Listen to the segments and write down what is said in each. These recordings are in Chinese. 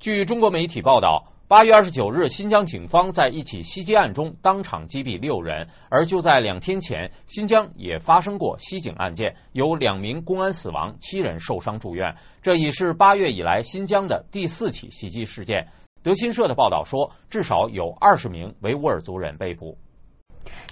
据中国媒体报道，8月29日，新疆警方在一起袭击案中当场击毙6人，而就在2天前，新疆也发生过袭警案件，有2名公安死亡，7人受伤住院。这已是8月以来新疆的第4起袭击事件。德新社的报道说，至少有20名维吾尔族人被捕。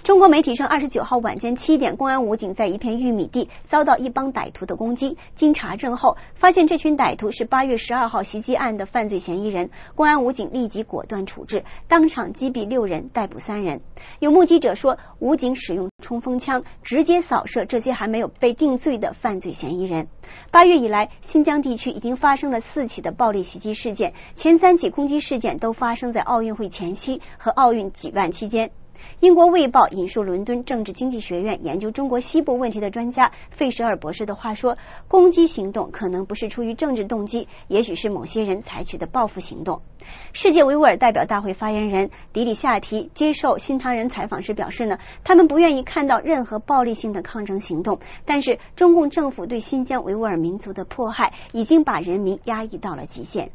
中国媒体称，29号晚间7点，公安武警在一片玉米地遭到一帮歹徒的攻击。经查证后，发现这群歹徒是8月12号袭击案的犯罪嫌疑人。公安武警立即果断处置，当场击毙6人，逮捕3人。有目击者说，武警使用冲锋枪直接扫射这些还没有被定罪的犯罪嫌疑人。8月以来，新疆地区已经发生了4起的暴力袭击事件，前3起攻击事件都发生在奥运会前夕和奥运举办期间。英国卫报引述伦敦政治经济学院研究中国西部问题的专家费舍尔博士的话说，攻击行动可能不是出于政治动机，也许是某些人采取的报复行动。世界维吾尔代表大会发言人迪里夏提接受新唐人采访时表示他们不愿意看到任何暴力性的抗争行动，但是中共政府对新疆维吾尔民族的迫害已经把人民压抑到了极限。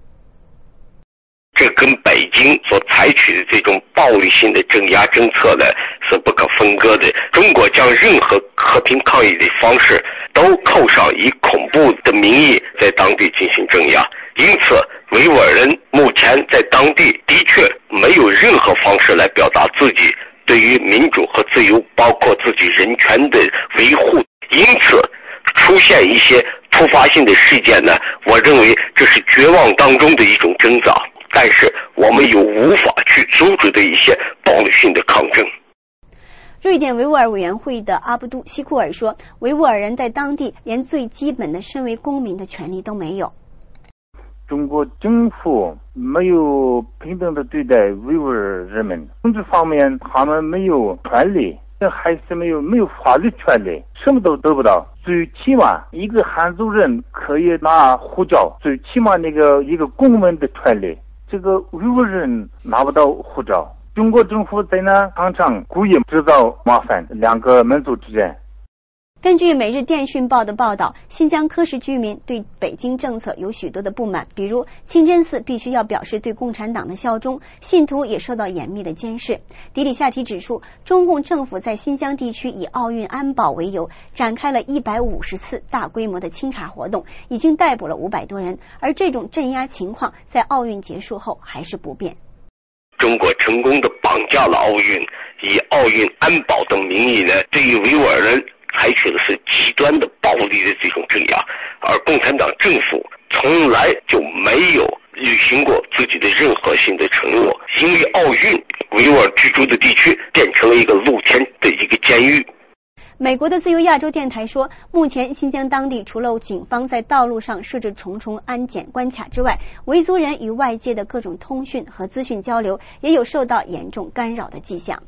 这跟北京所采取的这种暴力性的镇压政策呢是不可分割的。中国将任何和平抗议的方式都扣上以恐怖的名义在当地进行镇压，因此维吾尔人目前在当地的确没有任何方式来表达自己对于民主和自由，包括自己人权的维护。因此出现一些突发性的事件呢，我认为这是绝望当中的一种征兆，但是我们有无法去阻止的一些暴力性的抗争。瑞典维吾尔委员会的阿布都希库尔说，维吾尔人在当地连最基本的身为公民的权利都没有。中国政府没有平等的对待维吾尔人民，政治方面他们没有权利，还是没有法律权利，什么都得不到。最起码一个汉族人可以拿护照，最起码一个公民的权利，这个维吾尔人拿不到护照。中国政府在那常常故意制造麻烦两个民族之间。根据《每日电讯报》的报道，新疆喀什居民对北京政策有许多的不满，比如清真寺必须要表示对共产党的效忠，信徒也受到严密的监视。迪里夏提指出，中共政府在新疆地区以奥运安保为由，展开了150次大规模的清查活动，已经逮捕了500多人，而这种镇压情况在奥运结束后还是不变。中国成功的绑架了奥运，以奥运安保的名义呢，对于维吾尔人采取的是极端的暴力的这种镇压，而共产党政府从来就没有履行过自己的任何性的承诺。因为奥运，维吾尔居住的地区变成了一个露天的一个监狱。美国的自由亚洲电台说，目前新疆当地除了警方在道路上设置重重安检关卡之外，维族人与外界的各种通讯和资讯交流也有受到严重干扰的迹象。